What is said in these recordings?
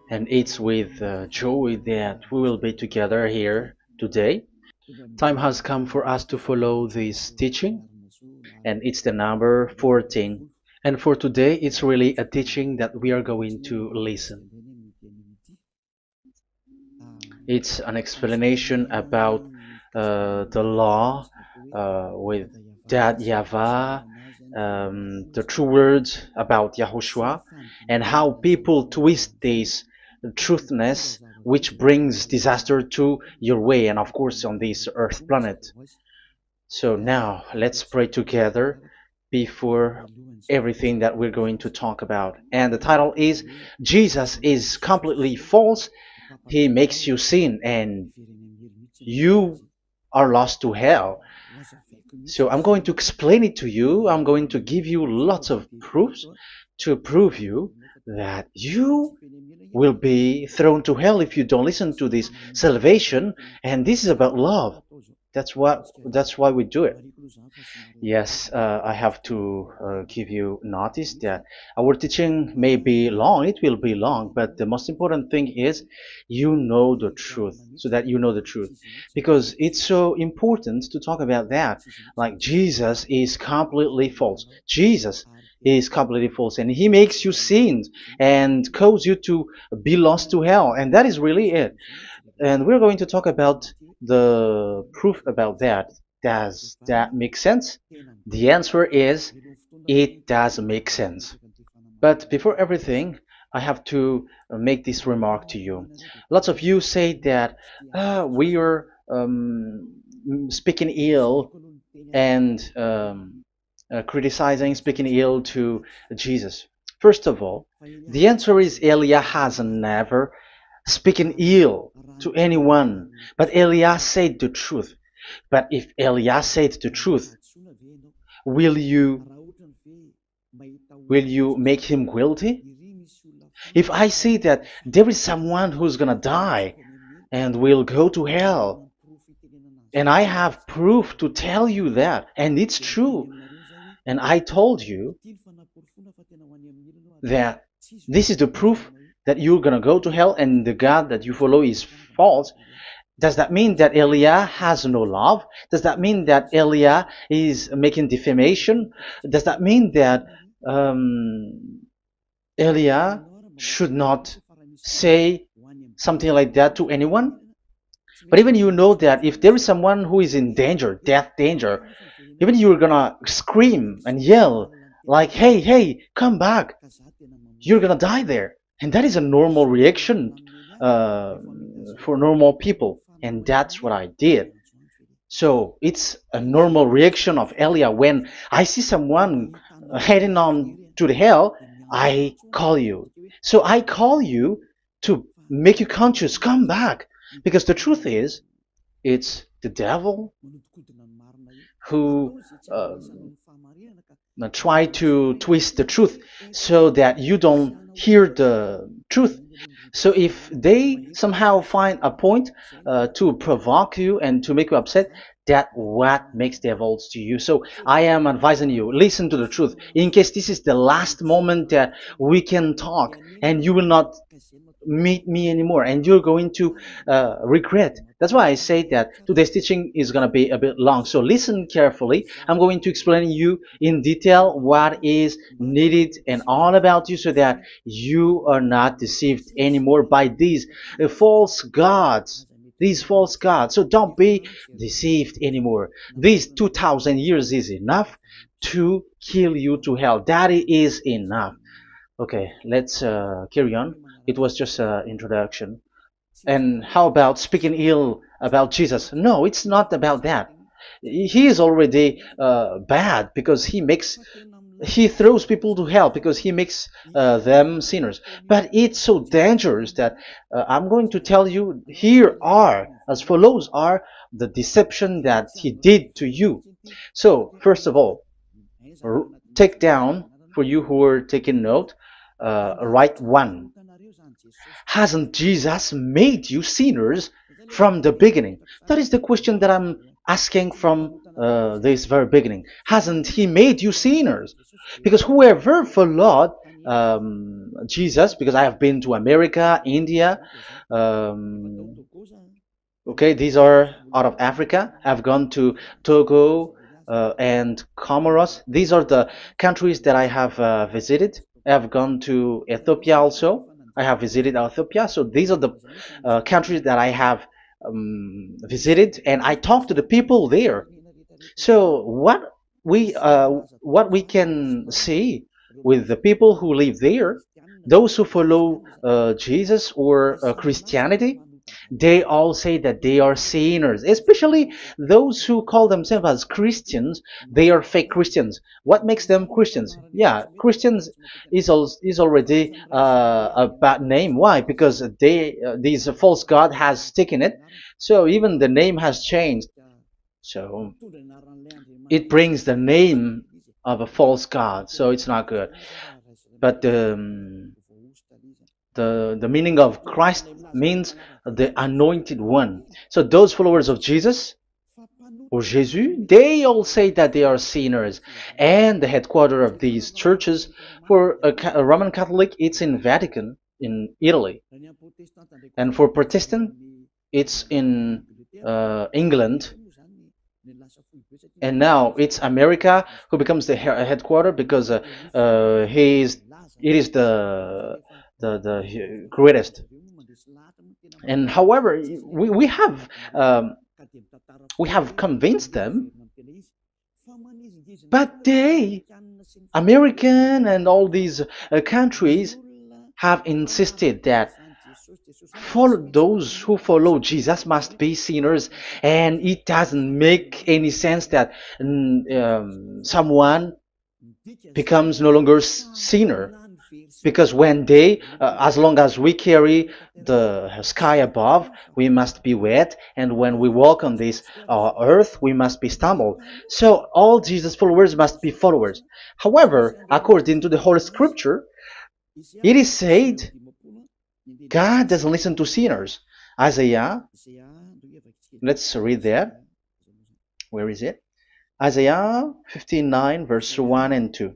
And it's with joy that we will be together here today. Time has come for us to follow this teaching, and it's the number 14. And for today, it's really a teaching that we are going to listen. It's an explanation about the law with that YAHVAH, the true words about YAHOSHUAH, and how people twist this truthness which brings disaster to your way and of course on this earth planet. So now let's pray together before everything that we're going to talk about. And the title is Jesus is completely false. He makes you sin and you are lost to hell. So I'm going to explain it to you. I'm going to give you lots of proofs to prove you that you will be thrown to hell if you don't listen to this salvation. And this is about love. That's why we do it. Yes, I have to give you notice that our teaching may be long, it will be long, but the most important thing is you know the truth, so that you know the truth. Because it's so important to talk about that. Like Jesus is completely false. Jesus is completely false, and he makes you sin and cause you to be lost to hell, and that is really it. And we're going to talk about the proof about that. Does that make sense? The answer is it does make sense. But before everything, I have to make this remark to you. Lots of you say that we are speaking ill and criticizing, speaking ill to Jesus. First of all, the answer is Elia has never speaking ill to anyone, but Elia said the truth. But if Elia said the truth, will you make him guilty? If I say that there is someone who's gonna die and will go to hell, and I have proof to tell you that, and it's true, and I told you that this is the proof that you're gonna go to hell and the God that you follow is false, does that mean that Elia has no love? Does that mean that Elia is making defamation? Does that mean that um, Elia should not say something like that to anyone? But even you know that if there is someone who is in danger, death danger, even you're gonna scream and yell like, hey, hey, come back. You're gonna die there. And that is a normal reaction uh, for normal people. And that's what I did. So it's a normal reaction of Elia. When I see someone heading on to the hell, I call you. So I call you to make you conscious, come back. Because the truth is, it's the devil who try to twist the truth so that you don't hear the truth. So if they somehow find a point to provoke you and to make you upset, that what makes devils to you. So I am advising you, listen to the truth. In case this is the last moment that we can talk and you will not meet me anymore and you're going to regret. That's why I say that today's teaching is going to be a bit long, so listen carefully. I'm going to explain you in detail what is needed and all about you so that you are not deceived anymore by these false gods, these false gods. So don't be deceived anymore. These 2000 years is enough to kill you to hell. That is enough. Okay, let's carry on. It was just an introduction. And how about speaking ill about Jesus? No, it's not about that. He is already bad because he throws people to hell because he makes them sinners. But it's so dangerous that I'm going to tell you here are as follows are the deception that he did to you. So first of all, take down for you who are taking note. Write one. Hasn't Jesus made you sinners from the beginning? That is the question that I'm asking from this very beginning. Hasn't he made you sinners? Because whoever followed Jesus, because I have been to America, India. Um, okay, these are out of Africa. I've gone to Togo and Comoros. These are the countries that I have visited. I have gone to Ethiopia also. I have visited Ethiopia. So these are the countries that I have visited, and I talked to the people there. So what we can see with the people who live there, those who follow Jesus or Christianity, they all say that they are sinners, especially those who call themselves as Christians. They are fake Christians. What makes them Christians? Yeah, Christians is already a bad name. Why? Because these false god has taken it. So even the name has changed. So it brings the name of a false god. So it's not good. But the meaning of Christ means the anointed one. So those followers of Jesus or Jesus, they all say that they are sinners. And the headquarters of these churches for a Roman Catholic, it's in Vatican in Italy, and for Protestant, it's in England. And now it's America who becomes the headquarter because he is it is the greatest. And however, we have convinced them, but they, American and all these countries, have insisted that those who follow Jesus must be sinners, and it doesn't make any sense that someone becomes no longer sinner, because when they, as long as we carry the sky above, we must be wet, and when we walk on this earth, we must be stumbled. So all Jesus followers must be followers. However, according to the Holy Scripture, it is said God doesn't listen to sinners. Isaiah, let's read that. Where is it? Isaiah 59, verse 1 and 2.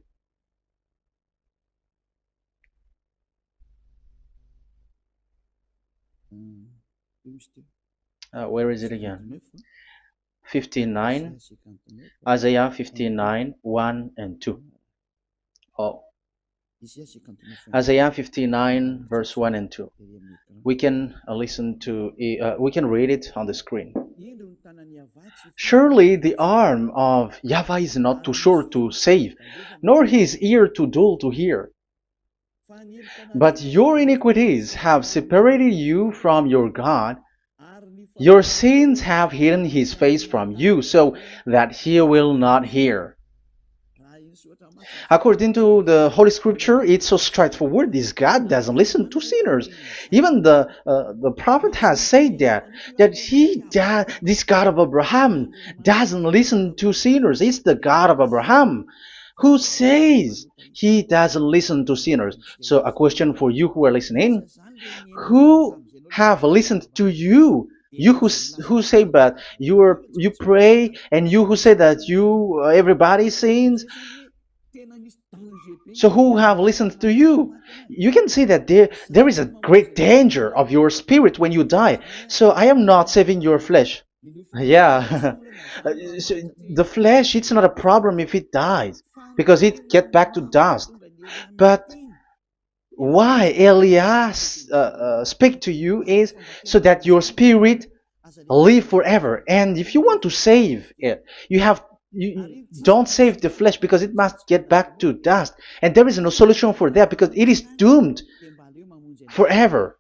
Where is it again? 59, Isaiah 59, 1 and 2. Oh, Isaiah 59, verse 1 and 2. We can we can read it on the screen. Surely the arm of Yahweh is not too short to save, nor his ear too dull to hear. But your iniquities have separated you from your God. Your sins have hidden his face from you, so that he will not hear. According to the Holy Scripture, it's so straightforward. This God doesn't listen to sinners. Even the prophet has said this God of Abraham doesn't listen to sinners. It's the God of Abraham who says he doesn't listen to sinners. So a question for you who are listening: who have listened to you? You who say that you pray, and you who say that everybody sins. So who have listened to you? You can see that there is a great danger of your spirit when you die. So I am not saving your flesh. Yeah. So the flesh, it's not a problem if it dies, because it get back to dust. But why Elias speak to you is so that your spirit live forever. And if you want to save it, you don't save the flesh, because it must get back to dust, and there is no solution for that because it is doomed forever.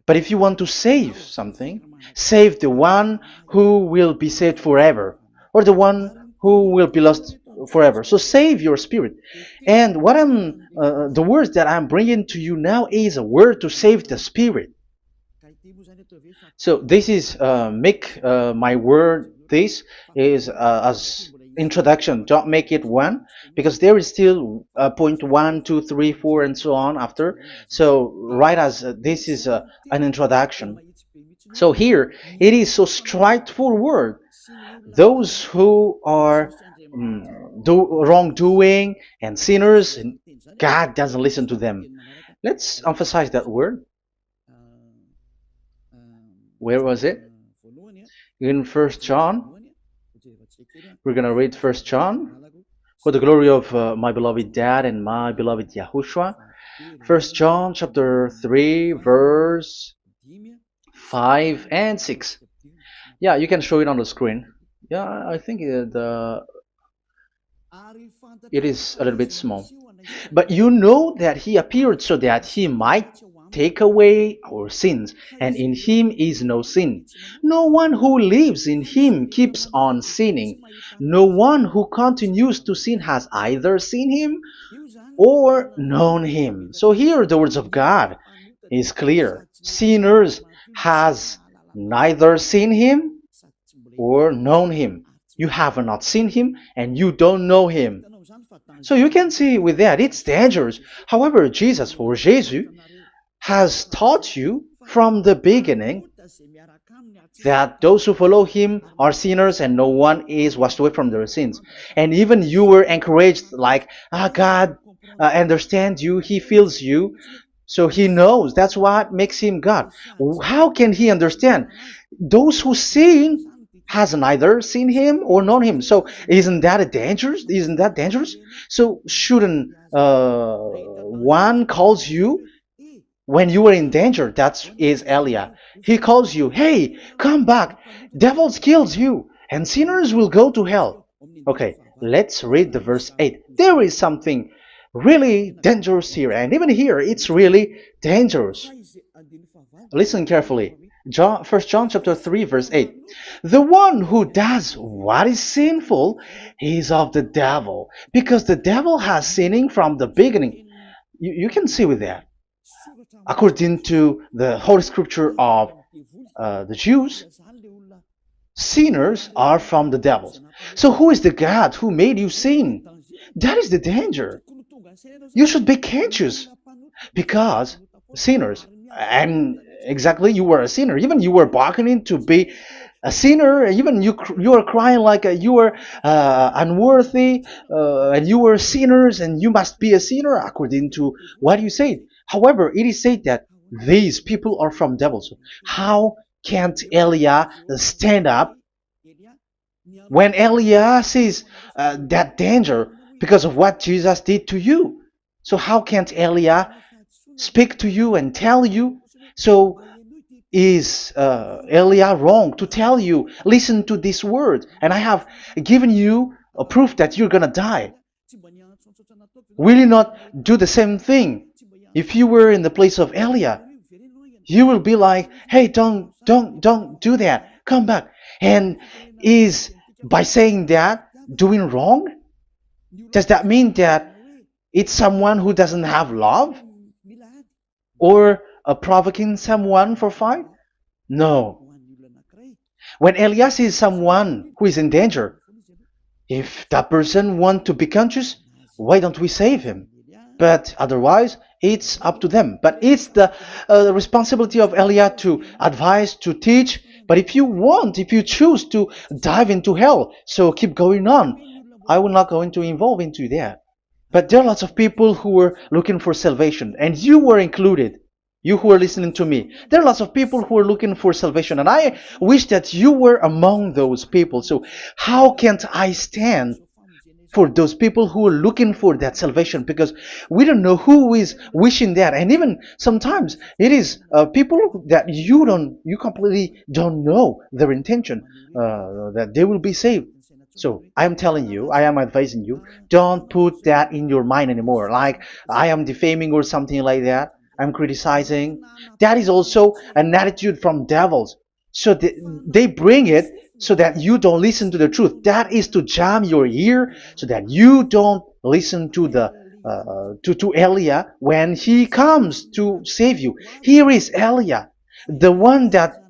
But if you want to save something, save the one who will be saved forever, or the one who will be lost forever. So save your spirit. And the words that I'm bringing to you now is a word to save the spirit. So this is make my word. This is as introduction. Don't make it one, because there is still point 1, 2, 3, 4, and so on after. So write as this is an introduction. So here it is so straightforward. Those who are do wrongdoing and sinners, and God doesn't listen to them. Let's emphasize that word. Where was it? In First John. We're gonna read First John. For the glory of my beloved Dad and my beloved YAHOSHUAH. First John chapter 3 verse 5 and 6. Yeah, you can show it on the screen. Yeah, I think it is a little bit small. But you know that he appeared so that he might take away our sins, and in him is no sin. No one who lives in him keeps on sinning. No one who continues to sin has either seen him or known him. So here the words of God is clear. Sinners has neither seen him or known him. You have not seen him and you don't know him. So you can see with that it's dangerous. However, Jesus or Jesus has taught you from the beginning that those who follow him are sinners and no one is washed away from their sins. And even you were encouraged like, God understands you, he feels you, so he knows. That's what makes him God. How can he understand? Those who sin has neither seen him or known him. So isn't that a dangerous? Isn't that dangerous? So shouldn't one calls you when you are in danger? That is Elia. He calls you, hey, come back. Devils kills you, and sinners will go to hell. Okay, let's read the verse 8. There is something really dangerous here, and even here it's really dangerous. Listen carefully. First John chapter 3 verse 8. The one who does what is sinful is of the devil, because the devil has sinning from the beginning. You can see with that. According to the Holy Scripture of the Jews, sinners are from the devils. So who is the God who made you sin? That is the danger. You should be conscious, because sinners, and exactly you were a sinner, even you were bargaining to be a sinner, even you are crying like you were unworthy, and you were sinners and you must be a sinner according to what you said. However, it is said that these people are from devils. How can't Elia stand up when Elia sees that danger because of what Jesus did to you? So how can't Elia speak to you and tell you? So is Elia wrong to tell you, listen to this word, and I have given you a proof that you're gonna die? Will you not do the same thing? If you were in the place of Elia, you will be like, hey, don't do that, come back. And is by saying that doing wrong? Does that mean that it's someone who doesn't have love, or provoking someone for fight? No. When Elias sees someone who is in danger, if that person wants to be conscious, why don't we save him? But otherwise, it's up to them. But it's the responsibility of Elia to advise, to teach. But if you choose to dive into hell, so keep going on. I will not go into involve into that. But there are lots of people who were looking for salvation, and you were included. You who are listening to me, there are lots of people who are looking for salvation, and I wish that you were among those people. So how can't I stand for those people who are looking for that salvation? Because we don't know who is wishing that, and even sometimes it is people that you completely don't know their intention that they will be saved. So I am telling you, I am advising you, don't put that in your mind anymore, like I am defaming or something like that. I'm criticizing. That is also an attitude from devils. So they bring it so that you don't listen to the truth. That is to jam your ear so that you don't listen to the to Elia when he comes to save you. Here is Elia, the one that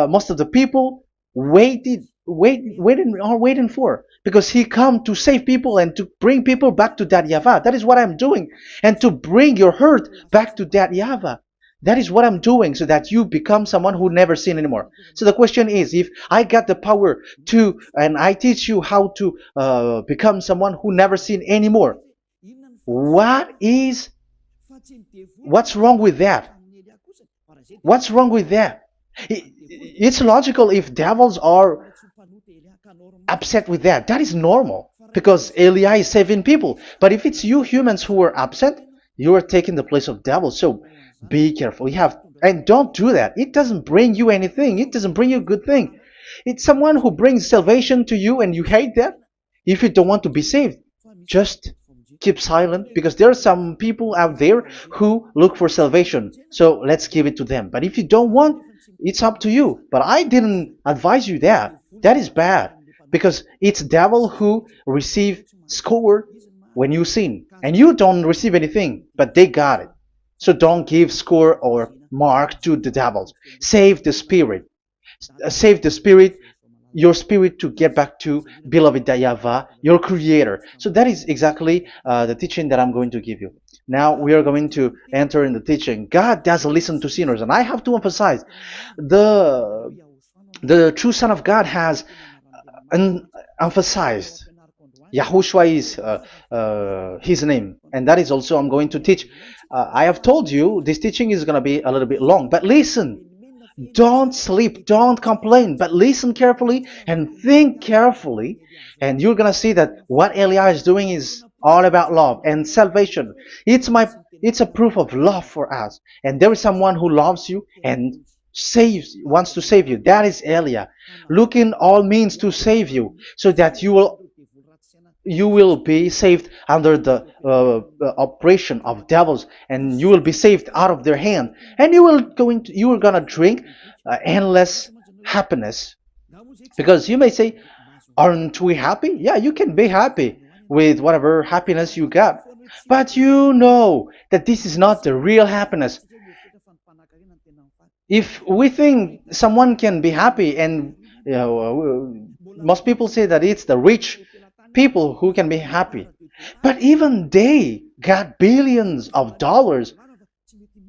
most of the people are waiting for, because he come to save people and to bring people back to that YAHVAH. That is what I'm doing, and to bring your hurt back to that YAHVAH. That is what I'm doing so that you become someone who never sin anymore. So the question is, if I got the power to, and I teach you how to become someone who never sin anymore, what is, what's wrong with that? What's wrong with that? It's logical if devils are upset with that. That is normal because Eli is saving people. But if it's you humans who are upset, you are taking the place of devils. So be careful. You have, and don't do that. It doesn't bring you anything. It doesn't bring you a good thing. It's someone who brings salvation to you and you hate that. If you don't want to be saved, just keep silent because there are some people out there who look for salvation. So let's give it to them. But if you don't want, it's up to you. But I didn't advise you that. That is bad because it's devil who receive score when you sin and you don't receive anything, but they got it. So don't give score or mark to the devils. Save the spirit. Save the spirit, your spirit, to get back to beloved Yahvah, your creator. So that is exactly the teaching that I'm going to give you. Now we are going to enter in the teaching. God doesn't listen to sinners, and I have to emphasize the the true Son of God has emphasized. Yahushua is his name, and that is also I'm going to teach. I have told you this teaching is going to be a little bit long, but listen. Don't sleep, don't complain, but listen carefully and think carefully, and you're gonna see that what Eli is doing is all about love and salvation. It's a proof of love for us, and there is someone who loves you and wants to save you. That is Elia, looking all means to save you, so that you will be saved under the oppression of devils, and you will be saved out of their hand, and you are gonna drink endless happiness. Because you may say, aren't we happy? Yeah, you can be happy with whatever happiness you got, but you know that this is not the real happiness. If we think someone can be happy, and most people say that it's the rich people who can be happy, but even they got billions of dollars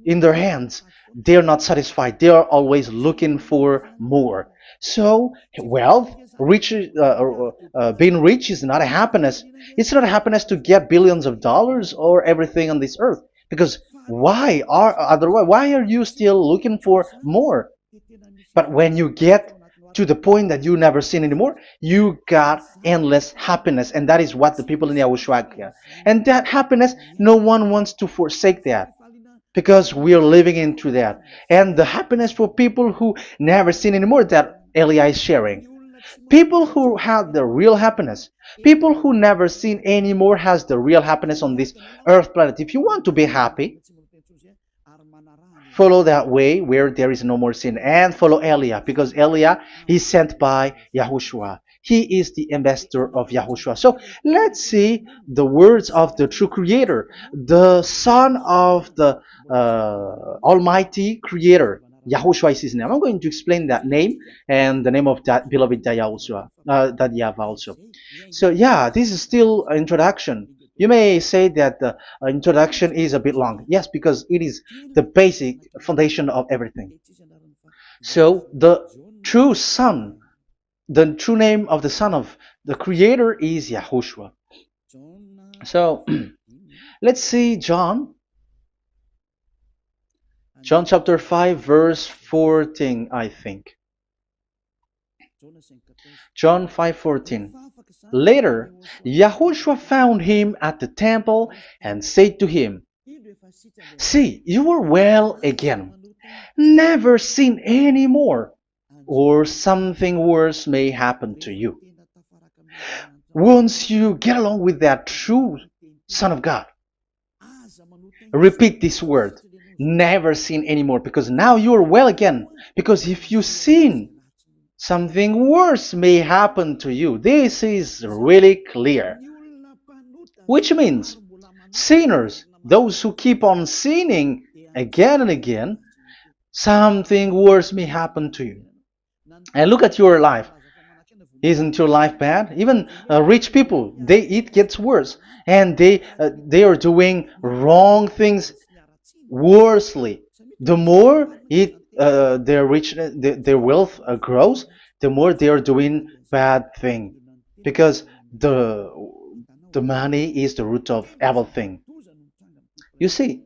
in their hands, they're not satisfied. They are always looking for more. So wealth, being rich is not a happiness. It's not a happiness to get billions of dollars or everything on this earth. Because why are you still looking for more? But when you get to the point that you never sin anymore, you got endless happiness, and that is what the people in YAHOSHUAH get. And that happiness, no one wants to forsake that because we are living into that. And the happiness for people who never sin anymore that Elia is sharing. People who have the real happiness, people who never sin anymore has the real happiness on this earth planet. If you want to be happy, follow that way where there is no more sin, and follow Elia, because Elia is sent by Yahushua. He is the ambassador of Yahushua. So let's see the words of the true creator, the son of the almighty creator. Yahushua is his name. I'm going to explain that name and the name of that beloved Yahushua, that Yahvah also. So yeah, this is still an introduction. You may say that the introduction is a bit long. Yes, because it is the basic foundation of everything. So the true son, the true name of the son of the creator is Yahushua. So let's see John chapter 5 verse 14, I think. John 5:14. Later, Yahushua found him at the temple and said to him, "See, you are well again. Never sin any more, or something worse may happen to you." Once you get along with that true Son of God, repeat this word. Never sin anymore, because now you are well again. Because if you sin, something worse may happen to you. This is really clear. Which means sinners, those who keep on sinning again and again, something worse may happen to you. And look at your life. Isn't your life bad? Even rich people, it gets worse, and they are doing wrong things worsely. The more their richness, their wealth grows, the more they are doing bad thing, because the the money is the root of everything. You see,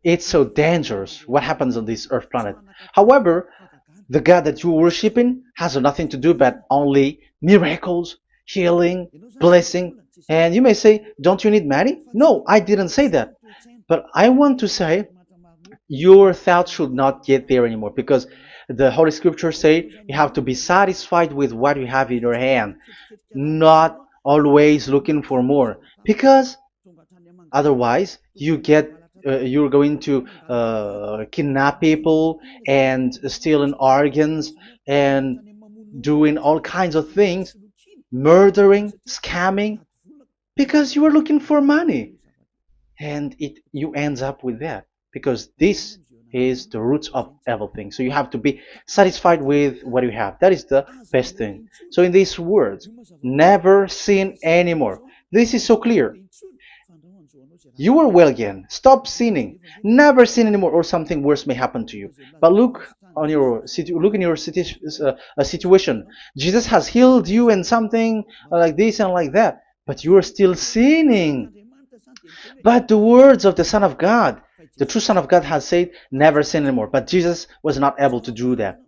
it's so dangerous what happens on this earth planet. However, the God that you're worshiping has nothing to do but only miracles, healing, blessing. And you may say, don't you need money? No, I didn't say that. But I want to say your thoughts should not get there anymore, because the Holy Scriptures say you have to be satisfied with what you have in your hand, not always looking for more, because otherwise you're going to kidnap people and stealing organs and doing all kinds of things, murdering, scamming, because you are looking for money, and it you ends up with that, because this is the roots of everything. So you have to be satisfied with what you have. That is the best thing. So in these words, never sin anymore. This is so clear. You are well again. Stop sinning. Never sin anymore, or something worse may happen to you. But look in your situation. Jesus has healed you and something like this and like that, but you are still sinning. But the words of the Son of God, the true Son of God, has said, never sin anymore. But Jesus was not able to do that.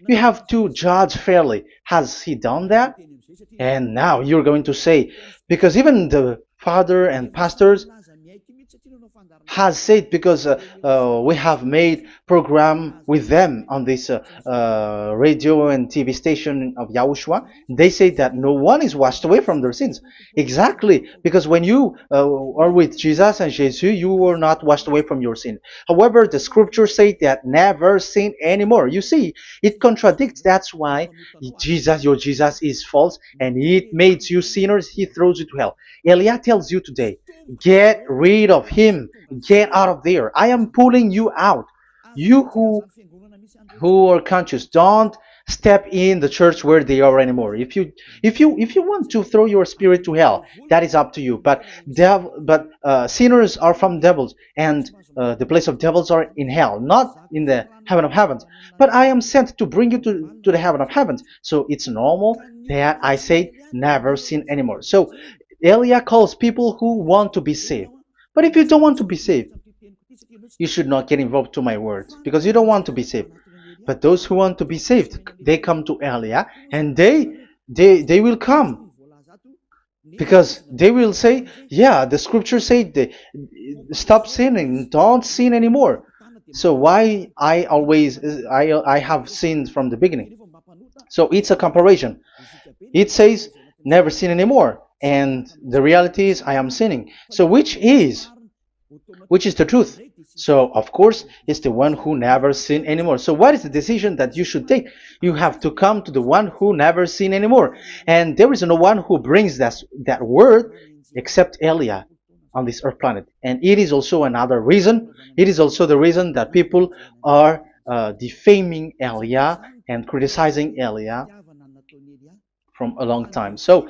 You have to judge fairly. Has he done that? And now you're going to say, because even the father and pastors has said, because we have made program with them on this radio and TV station of Yahushua, they say that no one is washed away from their sins. Exactly, because when you are with Jesus and Jesus, you are not washed away from your sin. However, the scriptures say that never sin anymore. You see, it contradicts. That's why your Jesus is false, and it makes you sinners. He throws you to hell. Elia tells you today, get rid of him. Get out of there. I am pulling you out. You who are conscious, don't step in the church where they are anymore. If you want to throw your spirit to hell, that is up to you. But sinners are from devils, and the place of devils are in hell, not in the heaven of heavens. But I am sent to bring you to the heaven of heavens. So it's normal that I say never sin anymore. So Elia calls people who want to be saved. But if you don't want to be saved, you should not get involved to my words, because you don't want to be saved. But those who want to be saved, they come to Elia, and they will come, because they will say, yeah, the scriptures say they stop sinning, don't sin anymore. So why I have sinned from the beginning? So it's a comparison. It says never sin anymore, and the reality is I am sinning. So which is the truth? So of course it's the one who never sin anymore. So what is the decision that you should take? You have to come to the one who never sin anymore, and there is no one who brings that word except Elia on this earth planet. And it is also another reason. It is also the reason that people are defaming Elia and criticizing Elia from a long time. So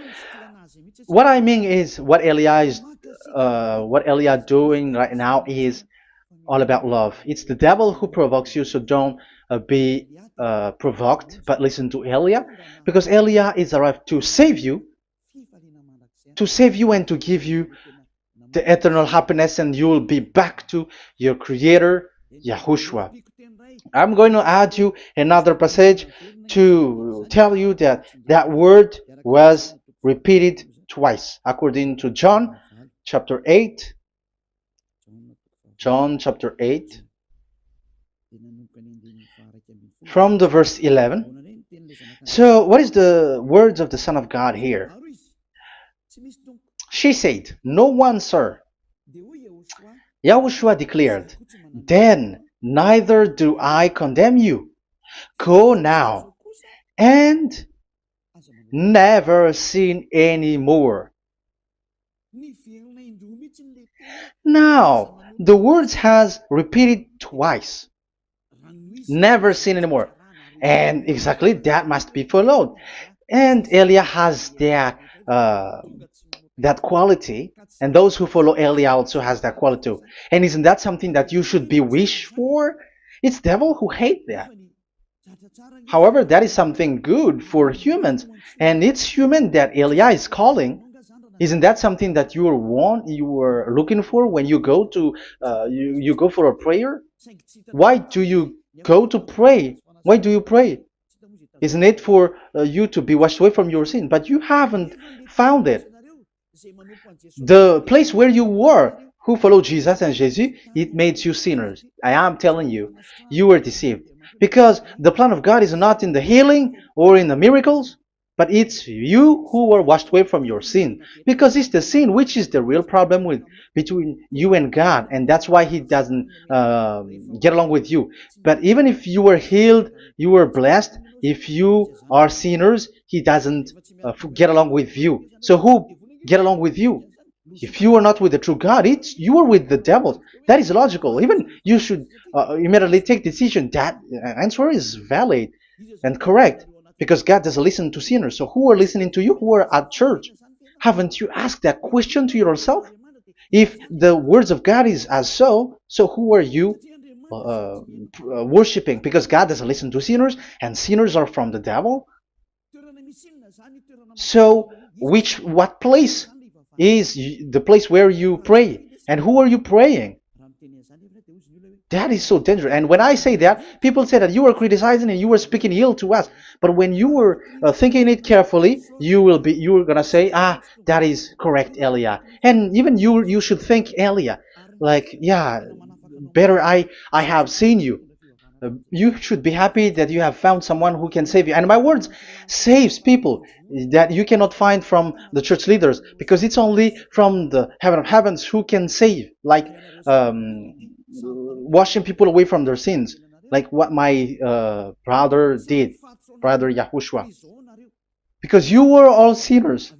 what I mean is what Elia doing right now is all about love. It's the devil who provokes you, so don't be provoked, but listen to Elia, because Elia is arrived to save you and to give you the eternal happiness, and you will be back to your Creator, Yahushua. I'm going to add you another passage to tell you that that word was repeated twice, according to John chapter 8. John chapter 8, from the verse 11. So, what is the words of the Son of God here? She said, no one, sir. Yahushua declared, then neither do I condemn you. Go now and never sin any more. Now, the words has repeated twice. Never sin anymore. And exactly that must be followed. And Elia has that quality, and those who follow Elia also has that quality too. And isn't that something that you should be wish for? It's devil who hate that. However, that is something good for humans, and it's human that Elia is calling. Isn't that something that you were looking for when you go to you go for a prayer? Why do you go to pray? Why do you pray? Isn't it for you to be washed away from your sin? But you haven't found it. The place where you were, who followed Jesus and Jesus, it made you sinners. I am telling you, you were deceived. Because the plan of God is not in the healing or in the miracles, but it's you who were washed away from your sin. Because it's the sin which is the real problem with between you and God, and that's why He doesn't get along with you. But even if you were healed, you were blessed. If you are sinners, He doesn't get along with you. So who get along with you? If you are not with the true God, it's you are with the devil. That is logical. Even you should immediately take decision. That answer is valid and correct because God doesn't listen to sinners. So who are listening to you? Who are at church? Haven't you asked that question to yourself? If the words of God is as so who are you worshiping? Because God doesn't listen to sinners, and sinners are from the devil. So what place is the place where you pray, and who are you praying? That is so dangerous. And when I say that, people say that you were criticizing and you were speaking ill to us. But when you were thinking it carefully, you were gonna say, that is correct, Elia. And even you should think Elia, like, yeah, better I have seen you. You should be happy that you have found someone who can save you. And my words saves people that you cannot find from the church leaders, because it's only from the heaven of heavens who can save, like washing people away from their sins, like what my brother did, brother Yahushua. Because you were all sinners.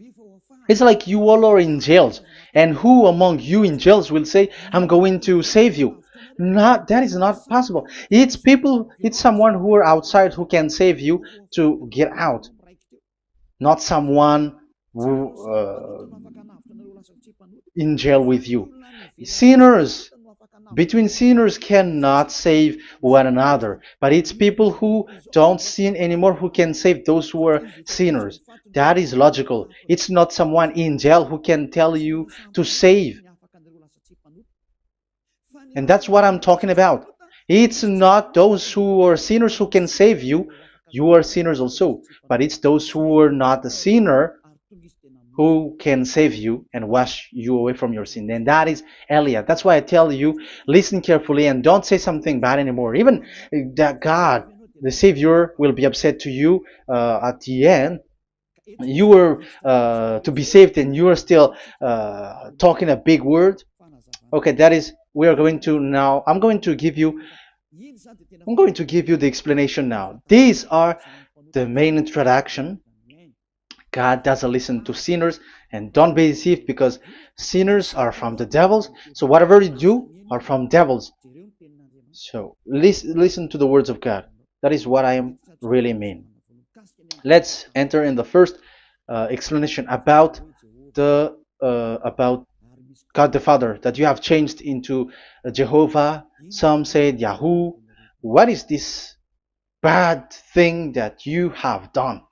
It's like you all are in jails, and who among you in jails will say, "I'm going to save you"? Not that is not possible. It's people. It's someone who are outside who can save you to get out, not someone who in jail with you. Sinners between sinners cannot save one another, but it's people who don't sin anymore who can save those who are sinners. That is logical. It's not someone in jail who can tell you to save. And that's what I'm talking about. It's not those who are sinners who can save you. You are sinners also. But it's those who are not a sinner who can save you and wash you away from your sin. And that is Elia. That's why I tell you, listen carefully and don't say something bad anymore. Even that God, the Savior, will be upset to you at the end. You were to be saved and you are still talking a big word. Okay, that is, we are going to now, I'm going to give you the explanation now. These are the main introduction. God doesn't listen to sinners, and don't be deceived because sinners are from the devils. So whatever you do are from devils. So listen to the words of God. That is what I am really mean. Let's enter in the first explanation about about God the Father, that you have changed into Jehovah. Some said Yahoo. What is this bad thing that you have done?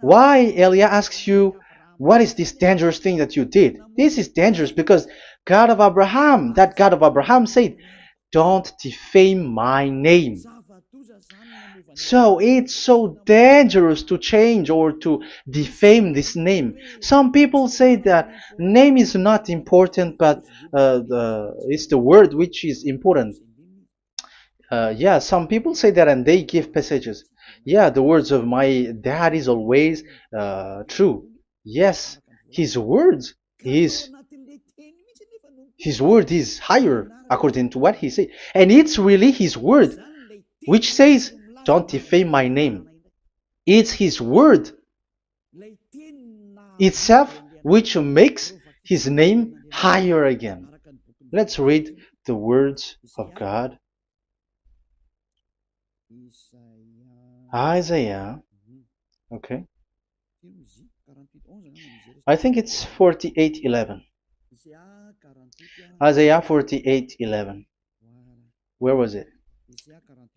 Why Elia asks you, what is this dangerous thing that you did? This is dangerous because God of Abraham, that God of Abraham said, don't defame my name. So it's so dangerous to change or to defame this name. Some people say that name is not important, but it's the word which is important. Yeah, some people say that and they give passages. Yeah, the words of my dad is always true. Yes, his words is his word is higher according to what he said. And it's really his word which says, don't defame my name. It's his word itself which makes his name higher again. Let's read the words of God. Isaiah, okay. I think it's 48:11. Isaiah 48:11. Where was it?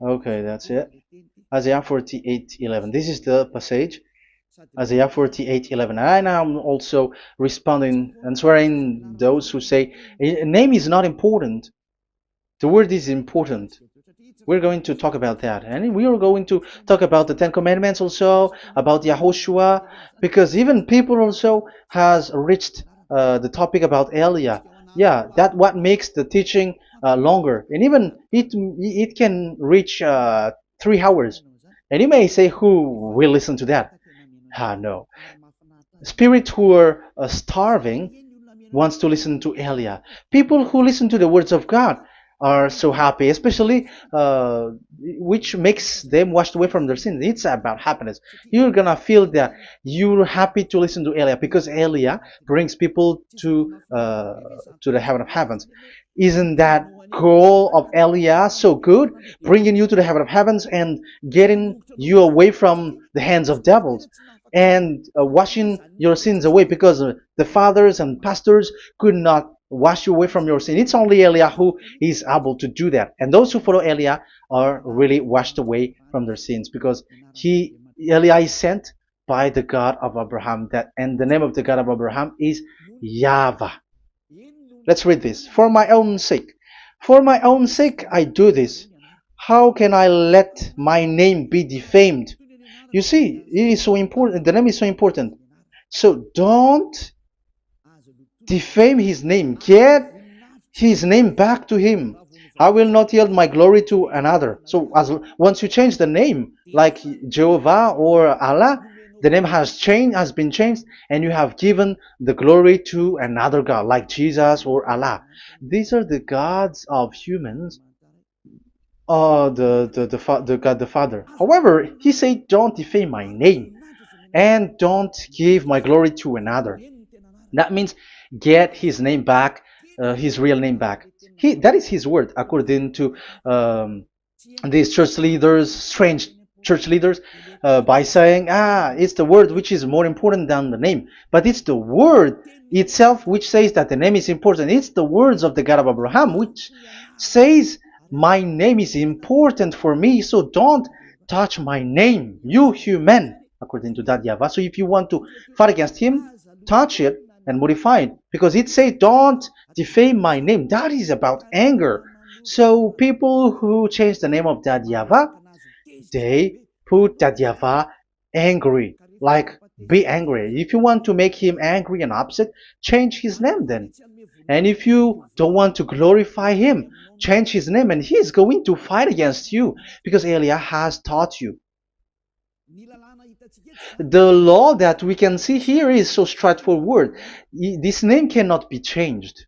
Okay, that's it. Isaiah 48:11. This is the passage. Isaiah 48:11. And I'm also responding, answering those who say a name is not important. The word is important. We're going to talk about that. And we are going to talk about the Ten Commandments also, about Yahushua, because even people also has reached the topic about Elia. Yeah, that what makes the teaching longer. And even it can reach 3 hours. And you may say, who will listen to that? Ah, no. Spirits who are starving wants to listen to Elia. People who listen to the words of God are so happy, especially which makes them washed away from their sins. It's about happiness. You're gonna feel that you're happy to listen to Elia because Elia brings people to the heaven of heavens. Isn't that goal of Elia so good, bringing you to the heaven of heavens and getting you away from the hands of devils? And washing your sins away because the fathers and pastors could not wash you away from your sin. It's only Elia who is able to do that. And those who follow Elia are really washed away from their sins because Elia is sent by the God of Abraham. And the name of the God of Abraham is YAHVAH. Let's read this. For my own sake. For my own sake I do this. How can I let my name be defamed? You see, it is so important. The name is so important. So don't defame his name. Get his name back to him. I will not yield my glory to another. So once you change the name, like Jehovah or Allah, the name has been changed, and you have given the glory to another God, like Jesus or Allah. These are the gods of humans, the God the Father. However, he said, "Don't defame my name, and don't give my glory to another." That means get his name back, his real name back. That is his word, according to these church leaders, strange church leaders, by saying, it's the word which is more important than the name. But it's the word itself which says that the name is important. It's the words of the God of Abraham which says, my name is important for me, so don't touch my name, you human, according to that YAHVAH. So if you want to fight against him, touch it and modify it, because it says don't defame my name. That is about anger. So people who change the name of that YAHVAH, they put that YAHVAH angry, like be angry. If you want to make him angry and upset, change his name then. And if you don't want to glorify him, change his name, and he is going to fight against you, because Elia has taught you. The law that we can see here is so straightforward. This name cannot be changed.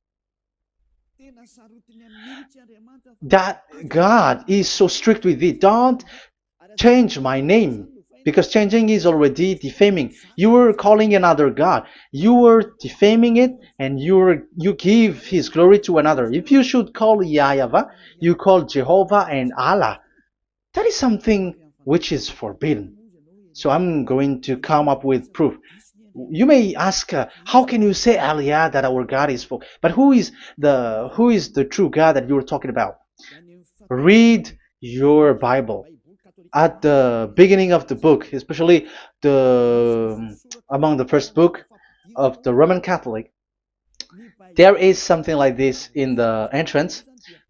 That God is so strict with it. Don't change my name, because changing is already defaming. You are calling another God. You are defaming it, and you give his glory to another. If you should call YAHVAH, you call Jehovah and Allah. That is something which is forbidden. So I'm going to come up with proof. You may ask, how can you say Aliyah that our God is full? But who is the true God that you're talking about? Read your Bible. At the beginning of the book, especially among the first book of the Roman Catholic, there is something like this in the entrance.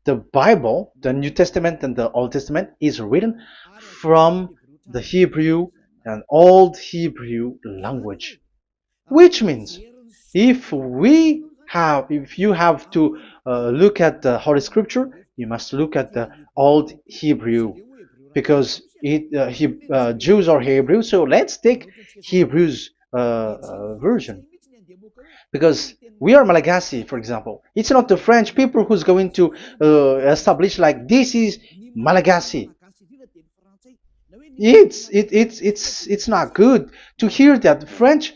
The Bible, the New Testament and the Old Testament, is written from the Hebrew and Old Hebrew language, which means if you have to look at the Holy Scripture, you must look at the Old Hebrew, because Jews are Hebrew. So let's take Hebrew's version, because we are Malagasy, for example. It's not the French people who's going to establish like this is Malagasy. It's not good to hear that French.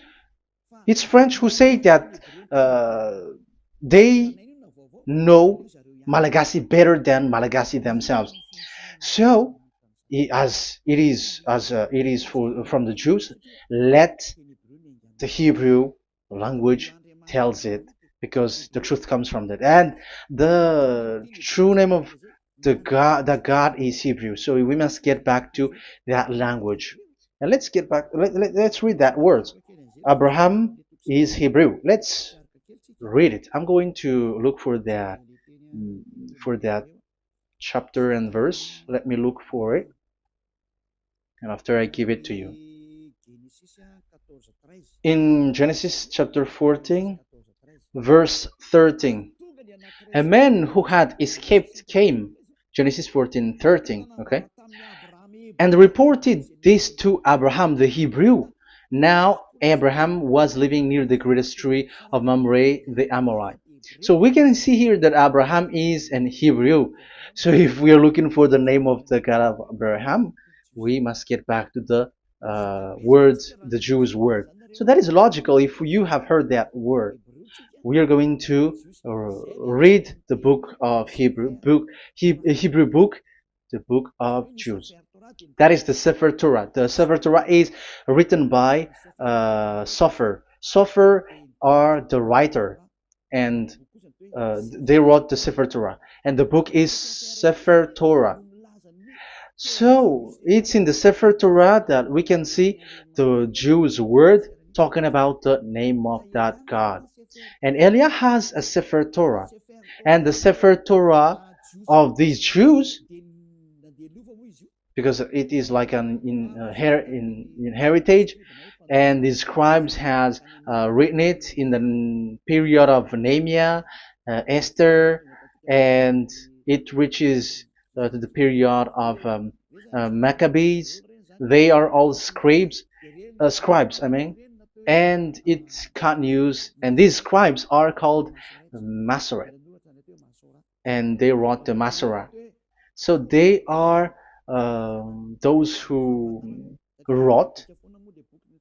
It's French who say that they know Malagasy better than Malagasy themselves. So, it is from the Jews, let the Hebrew language tells it, because the truth comes from that. And the true name of that God is Hebrew. So we must get back to that language. And let's get back. Let's read that word. Abraham is Hebrew. Let's read it. I'm going to look mm, for that chapter and verse. Let me look for it, and after I give it to you. In Genesis chapter 14, verse 13, a man who had escaped came, Genesis 14:13, okay, and reported this to Abraham the Hebrew. Now Abraham was living near the greatest tree of Mamre the Amorite. So we can see here that Abraham is an Hebrew. So if we are looking for the name of the God of Abraham, we must get back to the word, the Jewish word. So that is logical. If you have heard that word, we are going to read the book of Hebrew book, the book of Jews. That is the Sefer Torah. The Sefer Torah is written by Sofer. Sofer are the writer, and they wrote the Sefer Torah, and the book is Sefer Torah. So it's in the Sefer Torah that we can see the Jews' word talking about the name of that God. And Elia has a Sefer Torah, and the Sefer Torah of these Jews, because it is like an in heritage, and the scribes has written it in the period of Nehemiah, Esther, and it reaches to the period of Maccabees. They are all scribes, I mean, and it continues, and these scribes are called Masoret, and they wrote the Masorah. So they are those who wrote,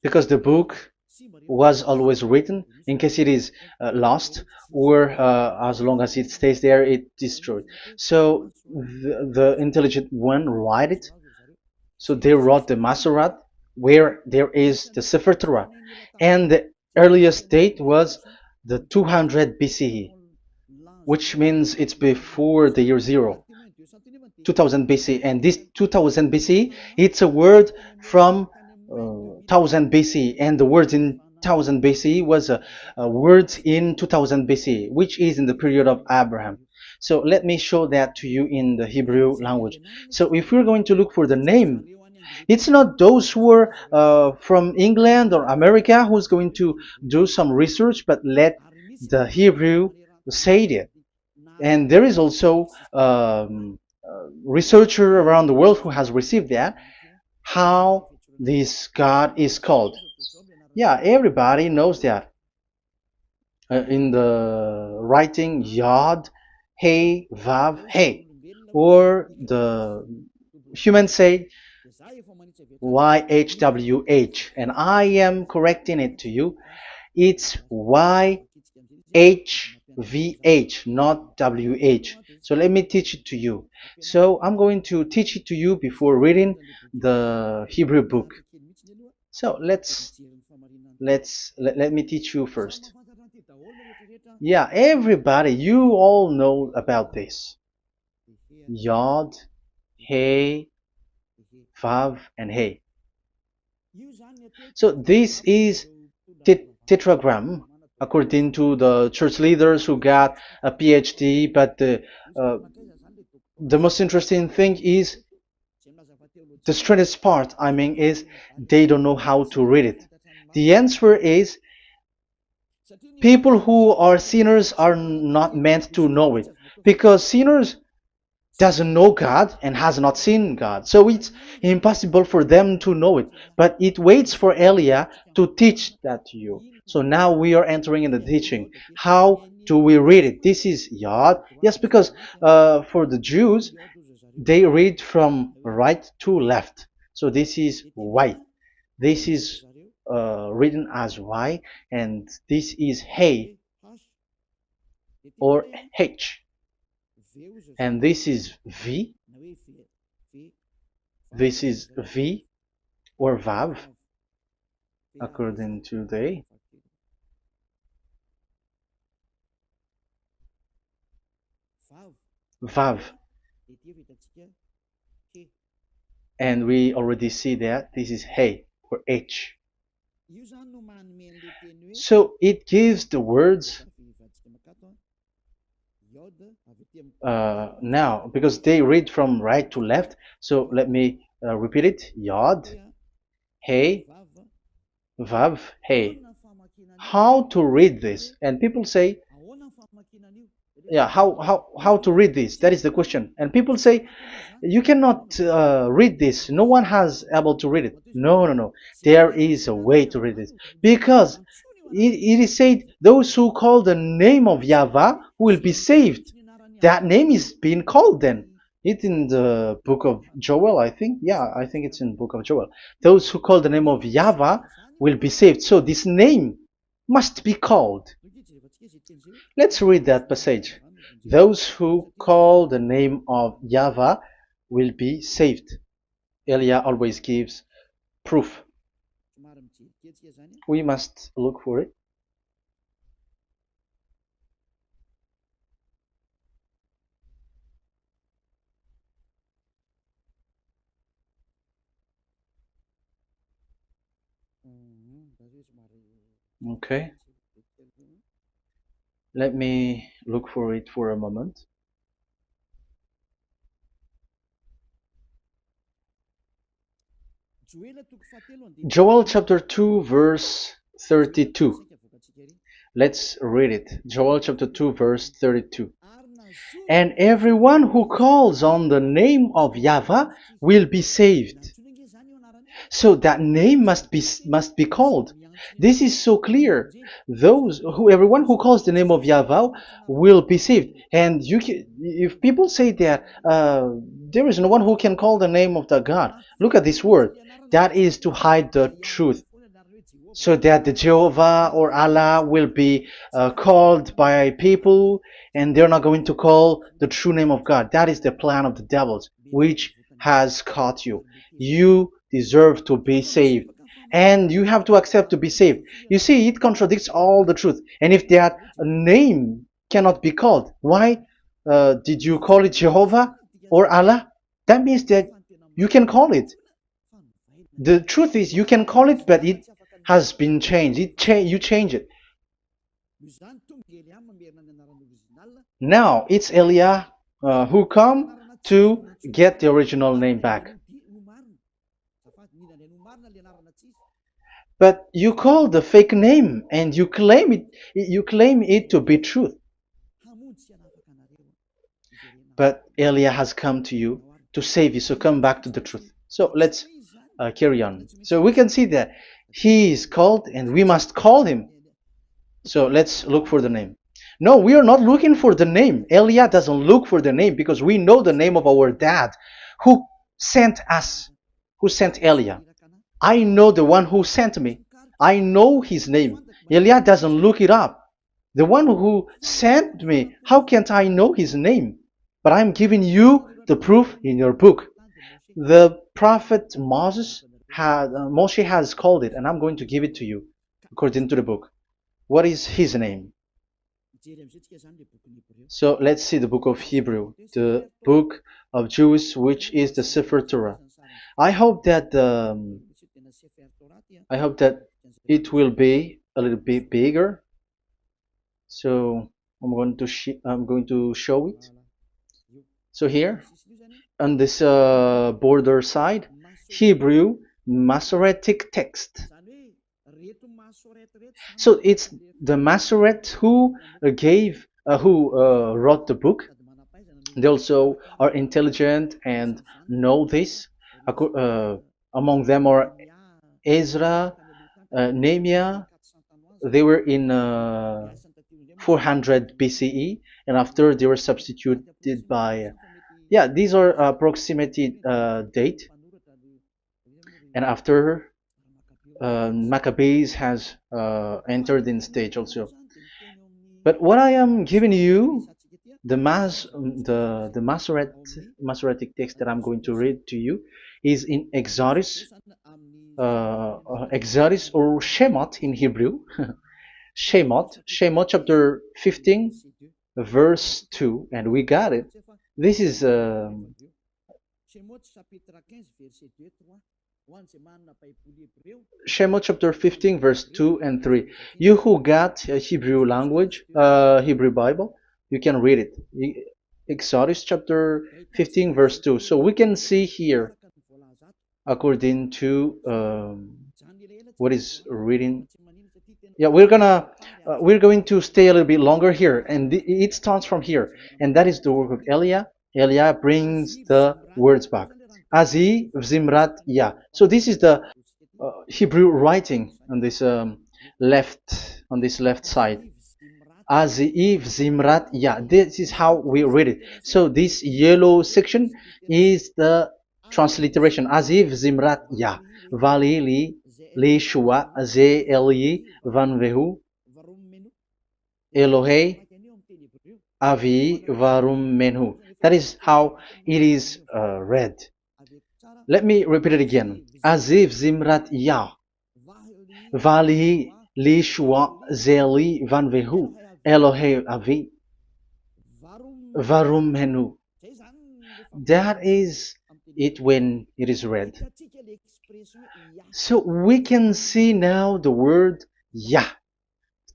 because the book was always written in case it is lost, or as long as it stays there, it destroyed. So the intelligent one write it. So they wrote the Masorat, where there is the Sefer Torah, and the earliest date was the 200 BCE, which means it's before the year zero. 2000 BC, and this 2000 BC, it's a word from 1000 BC, and the word in 1000 BC was a word in 2000 BC, which is in the period of Abraham. So let me show that to you in the Hebrew language. So if we're going to look for the name, it's not those who are from England or America who's going to do some research, but let the Hebrew say it. And there is also researcher around the world who has received that, how this God is called. Yeah, everybody knows that. In the writing Yod, Hey, Vav, Hey, or the human say YHWH, and I am correcting it to you. It's YHVH, not WH. So let me teach it to you. So I'm going to teach it to you before reading the Hebrew book. So let me teach you first. Yeah, everybody, you all know about this. Yod, Hey, Vav, and Hey. So this is tetragram, according to the church leaders who got a PhD. But the most interesting thing is, the strangest part, I mean, is they don't know how to read it. The answer is, people who are sinners are not meant to know it, because sinners doesn't know God and has not seen God. So it's impossible for them to know it. But it waits for Elia to teach that to you. So now we are entering in the teaching. How do we read it? This is Yod. Yes, because for the Jews, they read from right to left. So this is Y. This is written as Y, and this is Hey or H. And this is V. This is V or Vav, according to the Vav. And we already see that this is Hey or H. So it gives the words now because they read from right to left. So let me repeat it. Yod, Hey, Vav, Hey. How to read this? And people say, yeah, how to read this? That is the question. And people say, you cannot read this. No one has able to read it. No, no, no. There is a way to read this because it is said those who call the name of Yahweh will be saved. That name is being called then. It's in the book of Joel, I think. Yeah, I think it's in the book of Joel. Those who call the name of Yahweh will be saved. So this name must be called. Let's read that passage. Those who call the name of Yahweh will be saved. Elia always gives proof. We must look for it. Okay. Let me look for it for a moment. Joel chapter 2 verse 32. Let's read it. Joel chapter 2 verse 32. And everyone who calls on the name of Yahweh will be saved. So that name must be called. This is so clear. Everyone who calls the name of Yahweh will be saved. And if people say that there is no one who can call the name of the God, look at this word. That is to hide the truth, so that the Jehovah or Allah will be called by people, and they're not going to call the true name of God. That is the plan of the devils, which has caught you. You deserve to be saved, and you have to accept to be saved. You see, it contradicts all the truth. And if that name cannot be called, why did you call it Jehovah or Allah? That means that you can call it. The truth is, you can call it, but it has been changed. You change it. Now it's Elia who come to get the original name back. But you call the fake name and you claim it to be truth. But Elia has come to you to save you, so come back to the truth. So let's carry on. So we can see that he is called and we must call him. So let's look for the name. No, we are not looking for the name. Elia doesn't look for the name because we know the name of our dad who sent us, who sent Elia. I know the one who sent me. I know his name. Elia doesn't look it up. The one who sent me, how can't I know his name? But I'm giving you the proof in your book. The prophet Moses Moshe has called it, and I'm going to give it to you according to the book. What is his name? So let's see the book of Hebrew, the book of Jews, which is the Sefer Torah. I hope that it will be a little bit bigger. So I'm going to show it. So here on this border side, Hebrew Masoretic text. So it's the Masoret who wrote the book. They also are intelligent and know this. Among them are Ezra, Nehemiah. They were in 400 BCE, and after they were substituted by, these are approximated date. And after Maccabees has entered in stage also. But what I am giving you, the Masoretic text that I'm going to read to you is in Exodus or Shemot in Hebrew. Shemot chapter 15 verse 2, and we got it. This is Shemot chapter 15, verse 2 and 3. You who got a Hebrew language, Hebrew Bible, you can read it. Exodus chapter 15, verse 2. So we can see here, according to what is reading. Yeah, we're going to stay a little bit longer here, and it starts from here, and that is the work of Eliah. Eliah brings the words back. Azi Zimrat Ya. So this is the Hebrew writing on this left side. Aziv Zimrat Ya. This is how we read it. So this yellow section is the transliteration. Aziv Zimrat Ya. Vali li shua ze eli van vehu Elohei avi varum menhu. That is how it is read. Let me repeat it again. Aziv Zimrat Ya. Vali li shua ze eli van vehu Elohei avi varum menhu. That is it when it is read. So we can see now the word Yah.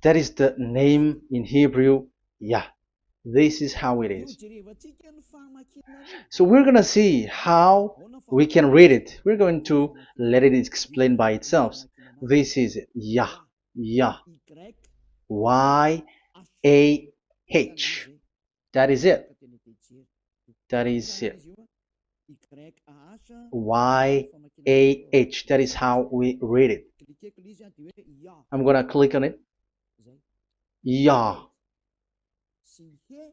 That is the name in Hebrew, Yah. This is how it is. So we're going to see how we can read it. We're going to let it explain by itself. This is it. Yah. Yah. Y-A-H. That is it. That is it. Y-A-H. That is how we read it. I'm going to click on it. Yah.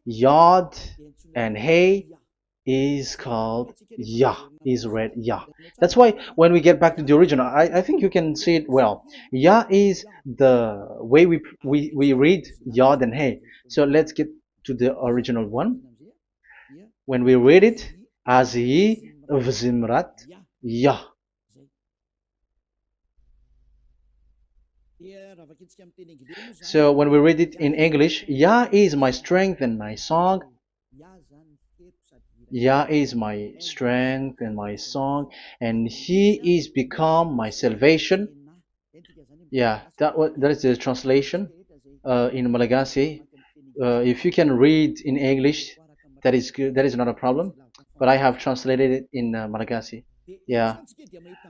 Yod and Hey is called Yah, is read Yah. That's why when we get back to the original, I think you can see it well. Yah is the way we read Yod and Hey. So let's get to the original one. When we read it, Azi Vzimrat Yah. So when we read it in English, Yah is my strength and my song. Yah is my strength and my song, and He is become my salvation. Yeah, that is the translation in Malagasy. If you can read in English, that is good. That is not a problem. But I have translated it in Malagasy. Yeah.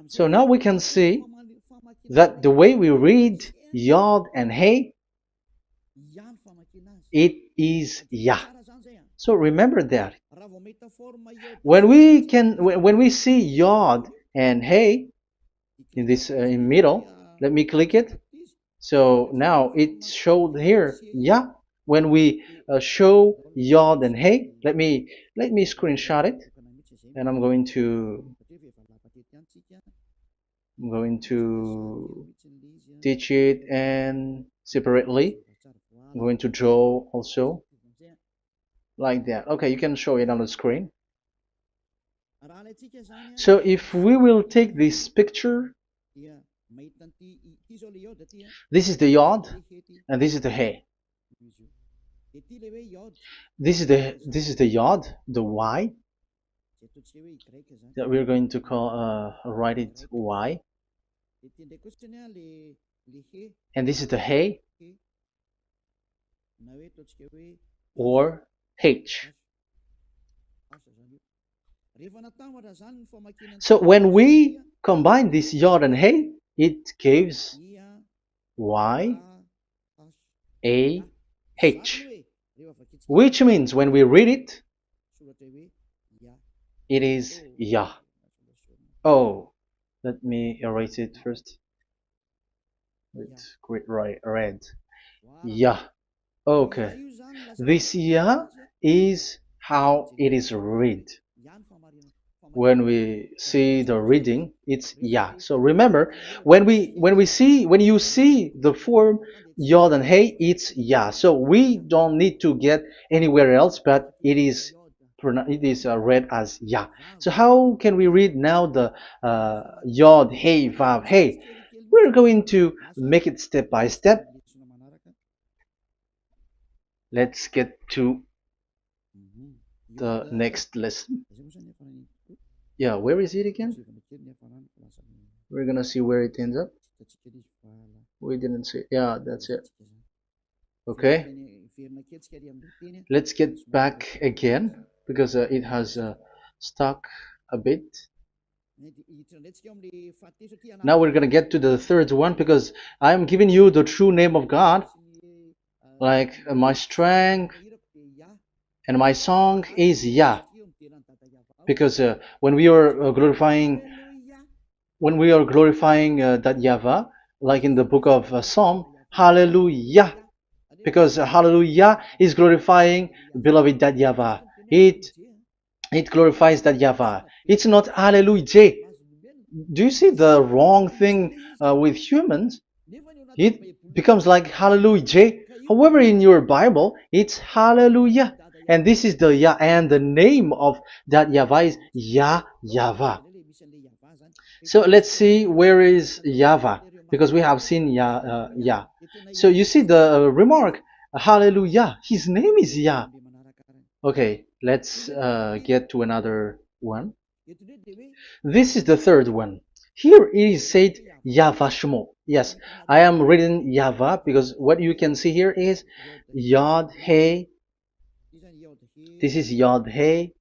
So now we can see that the way we read Yod and Hey, it is Yah. So remember that. When we see Yod and Hey in this in middle, let me click it. So now it showed here Yah. When we show Yod and Hey, let me screenshot it, and I'm going to teach it and separately. I'm going to draw also like that. Okay, you can show it on the screen. So if we will take this picture, this is the Yod and this is the Hey. This is the Yod, the Y, that we're going to call write it Y. And this is the Hey or H. So when we combine this Yod and Hey, it gives Y A H, which means when we read it, it is Yah. Oh, let me erase it first with great red. Yah. Okay. This Yah is how it is read. When we see the reading, it's Yah. So remember, when you see the form Yod and Hey, it's Yah. So we don't need to get anywhere else, but it is read as Yah. So how can we read now the Yod, Hey, Vav, Hey? We're going to make it step by step. Let's get to the next lesson. Yeah, where is it again? We're gonna see where it ends up. We didn't see. Yeah, that's it. Okay, let's get back again because it has stuck a bit. Now we're gonna get to the third one because I'm giving you the true name of God, like my strength and my song is Yah, because when we are glorifying that Yahvah, like in the book of Psalm, Hallelujah, because Hallelujah is glorifying beloved that Yahvah. It glorifies that Yahvah. It's not Hallelujah. Do you see the wrong thing with humans? It becomes like Hallelujah. However, in your Bible, it's Hallelujah. And this is the Yah, and the name of that Yahvah is Yahvah. So let's see where is Yahvah, because we have seen Yah. So you see the remark, Hallelujah. His name is Yah. Okay, let's get to another one. This is the third one. Here it is said YAHVAH. Yes, I am reading Yahvah because what you can see here is Yod Hey. This is Yod Hey.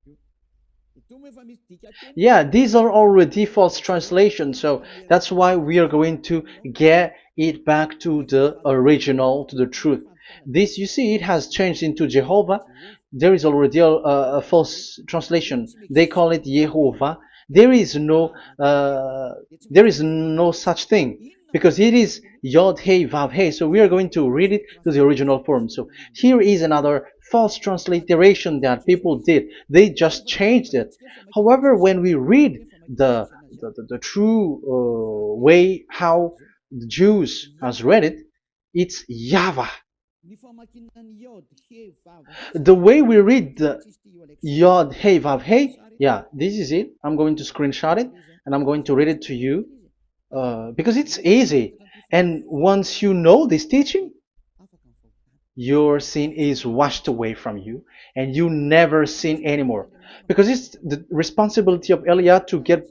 Yeah, these are already false translations, so that's why we are going to get it back to the original, to the truth. This, you see, it has changed into Jehovah. There is already a false translation. They call it Yehovah. There is no, uh, there is no such thing because it is Yod Hey Vav Hey. So we are going to read it to the original form. So here is another false transliteration that people did. They just changed it. However, when we read the true way how the Jews has read it, it's Yahvah. The way we read the Yod Hey Vav Hey, yeah, this is it. I'm going to screenshot it and I'm going to read it to you because it's easy. And once you know this teaching, your sin is washed away from you and you never sin anymore. Because it's the responsibility of Eliah to get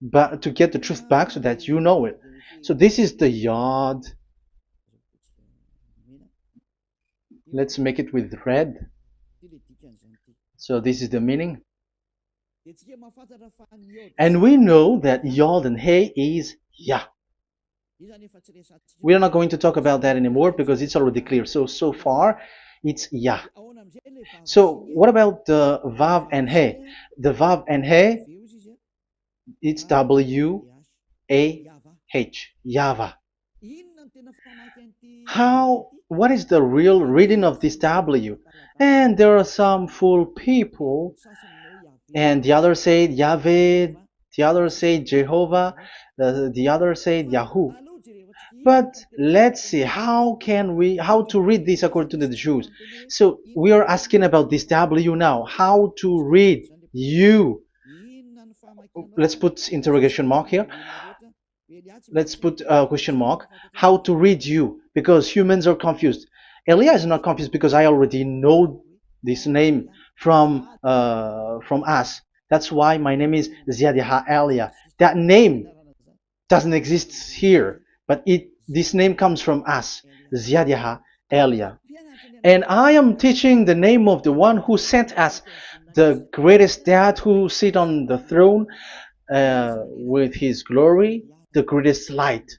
the truth back so that you know it. So this is the Yod. Let's make it with red. So this is the meaning. And we know that Yod and Hey is Yah. We are not going to talk about that anymore because it's already clear. So far, it's Yah. So what about the Vav and He? The Vav and He, it's W-A-H, Yahvah. What is the real reading of this W? And there are some fool people, and the others say Yahweh, the others say Jehovah, the others say Yahoo. But let's see how to read this according to the Jews. So we are asking about this W now. How to read you? Let's put interrogation mark here. Let's put a question mark. How to read you? Because humans are confused. Elia is not confused because I already know this name from us. That's why my name is Ziadiha Elia. That name doesn't exist here, but this name comes from us, Ziadiha Elia. And I am teaching the name of the one who sent us, the greatest dad who sit on the throne with his glory, the greatest light.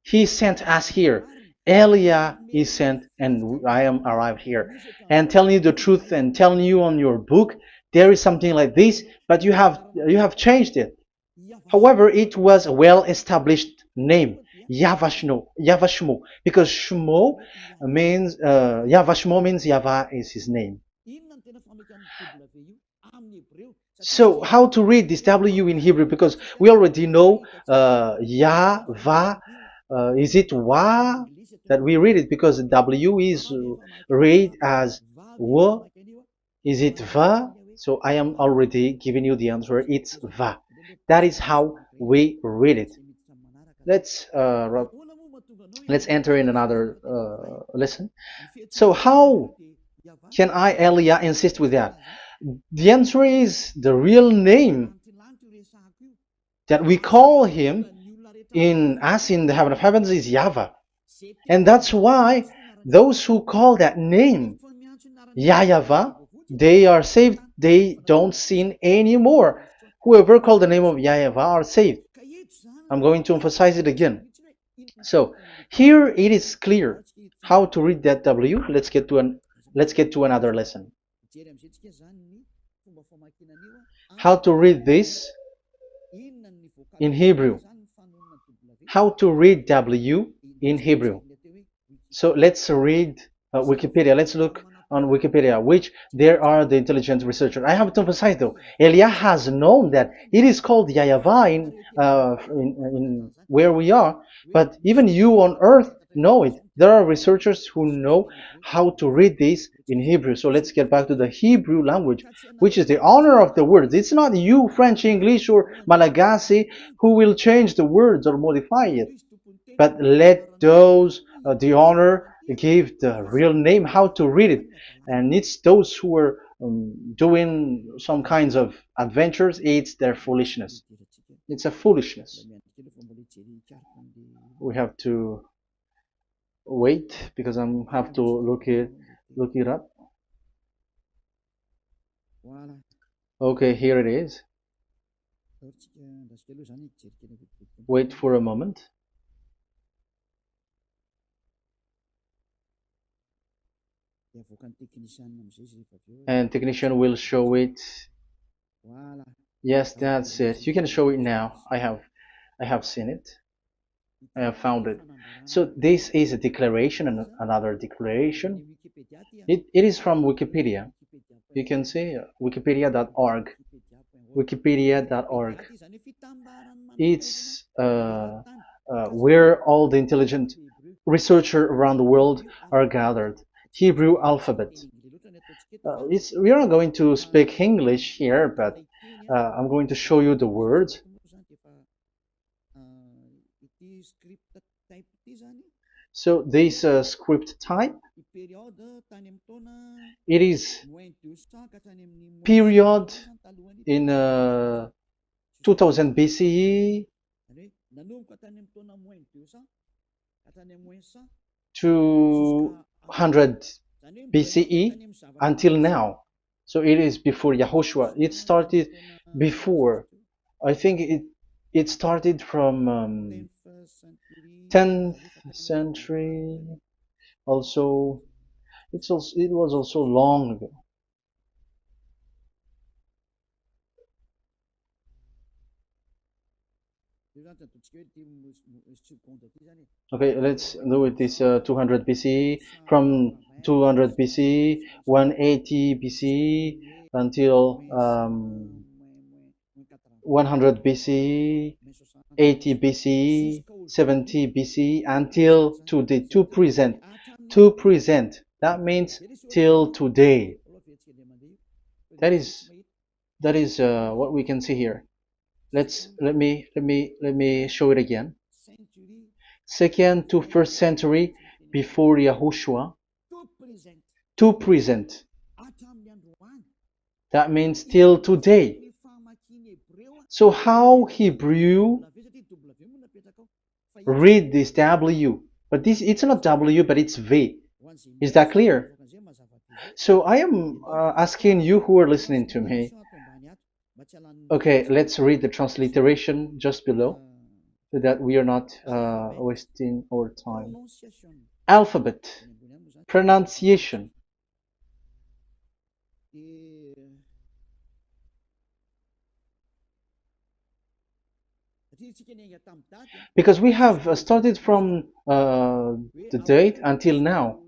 He sent us here. Elia is sent, and I am arrived here. And telling you the truth and telling you on your book, there is something like this, but you have changed it. However, it was a well-established name, YAHVAH, because Shmo means YAHVAH means Yahvah is his name. So how to read this W in Hebrew? Because we already know Yahvah. Is it Wa that we read it? Because W is read as W. Is it Va? So I am already giving you the answer. It's Va. That is how we read it. Let's enter in another lesson. So how can I, Elia, insist with that? The answer is the real name that we call him in as in the heaven of heavens is YAHVAH. And that's why those who call that name YAHVAH, they are saved. They don't sin anymore. Whoever called the name of YAHVAH are saved. I'm going to emphasize it again. So here it is clear how to read that W. Let's get to another lesson. How to read this in Hebrew. How to read W in Hebrew. So let's read Wikipedia. Let's look on Wikipedia, which there are the intelligent researchers. I have to emphasize though, Elia has known that it is called YAHVAH in where we are, but even you on earth know it. There are researchers who know how to read this in Hebrew. So let's get back to the Hebrew language, which is the honor of the words. It's not you, French, English, or Malagasy, who will change the words or modify it. But let those the honor give the real name how to read it, and it's those who are doing some kinds of adventures. It's their foolishness. It's a foolishness. We have to wait because I have to look it up. Okay, here it is. Wait for a moment. And technician will show it. Yes, that's it. You can show it now. I have seen it. I have found it. So this is a declaration and another declaration. It is from Wikipedia. You can see wikipedia.org. Wikipedia.org. It's where all the intelligent researchers around the world are gathered. Hebrew alphabet. We are not going to speak English here, but I'm going to show you the words. So this script type, it is period in 2000 BCE to 100 BCE until now. So it is before Yahushua. It started before. I think it started from 10th century. Also, it was also long ago. Okay, let's do it this 200 BCE, from 200 BCE, 180 BCE until 100 BCE, 80 BCE, 70 BCE until today, to present. That means till today. That is what we can see here. Let me show it again. Second to first century before Yahushua, to present. That means till today. So how Hebrew read this W? But it's not W, but it's V. Is that clear? So I am asking you who are listening to me. Okay, let's read the transliteration just below, so that we are not wasting our time. Alphabet, pronunciation. Because we have started from the date until now.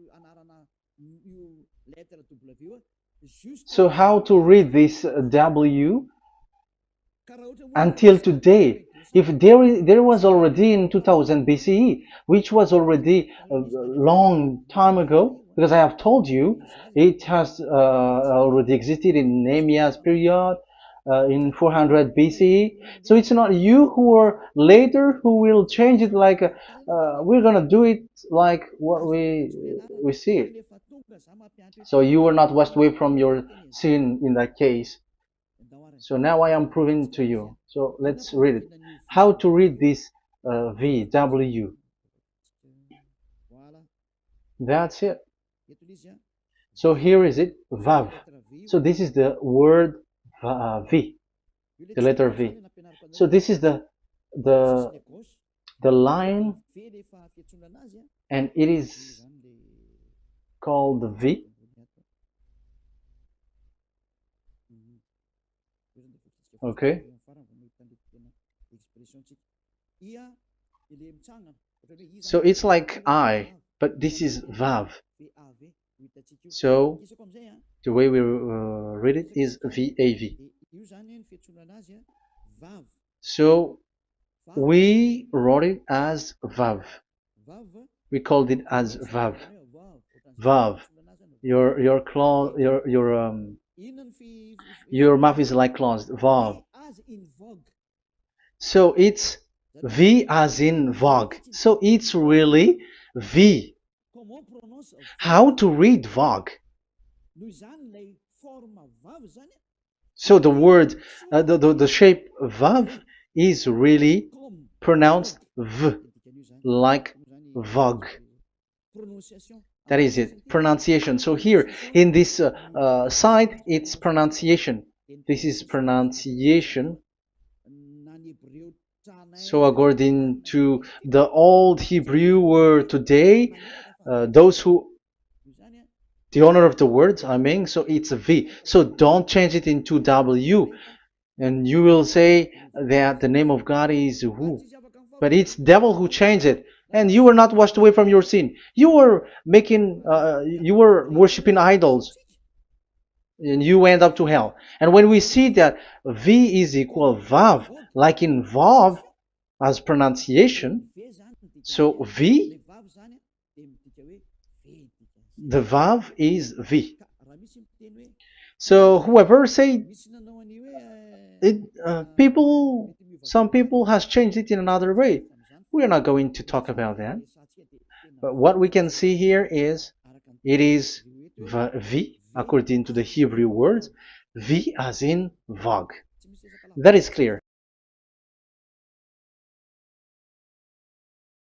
So how to read this W until today? If there was already in 2000 BCE, which was already a long time ago, because I have told you it has already existed in Nehemiah's period, in 400 BCE. So it's not you who are later who will change it, like we're gonna do it like what we see it. So you were not washed away from your sin in that case. So now I am proving to you. So let's read it. How to read this V, W. That's it. So here is it, Vav. So this is the word V, the letter V. So this is the the line, and it is called the V. Okay. So it's like I, but this is Vav. So the way we read it is VAV. So we wrote it as Vav. We called it as Vav. Vav. Your claw, your mouth is like closed. Vav. So it's V as in Vogue. So it's really V. How to read Vogue? So the word, the shape Vav is really pronounced V, like Vogue. That is it, pronunciation. So here in this side, it's pronunciation. This is pronunciation. So according to the old Hebrew word today, those who, the owner of the words, I mean, so it's a V. So don't change it into W. And you will say that the name of God is who? But it's devil who changed it. And you were not washed away from your sin. You were you were worshiping idols. And you end up to hell. And when we see that V is equal Vav, like in Vav, as pronunciation, so V, the Vav is V. So whoever say it, some people has changed it in another way. We are not going to talk about that. But what we can see here is it is V according to the Hebrew words, V as in Vogue. That is clear.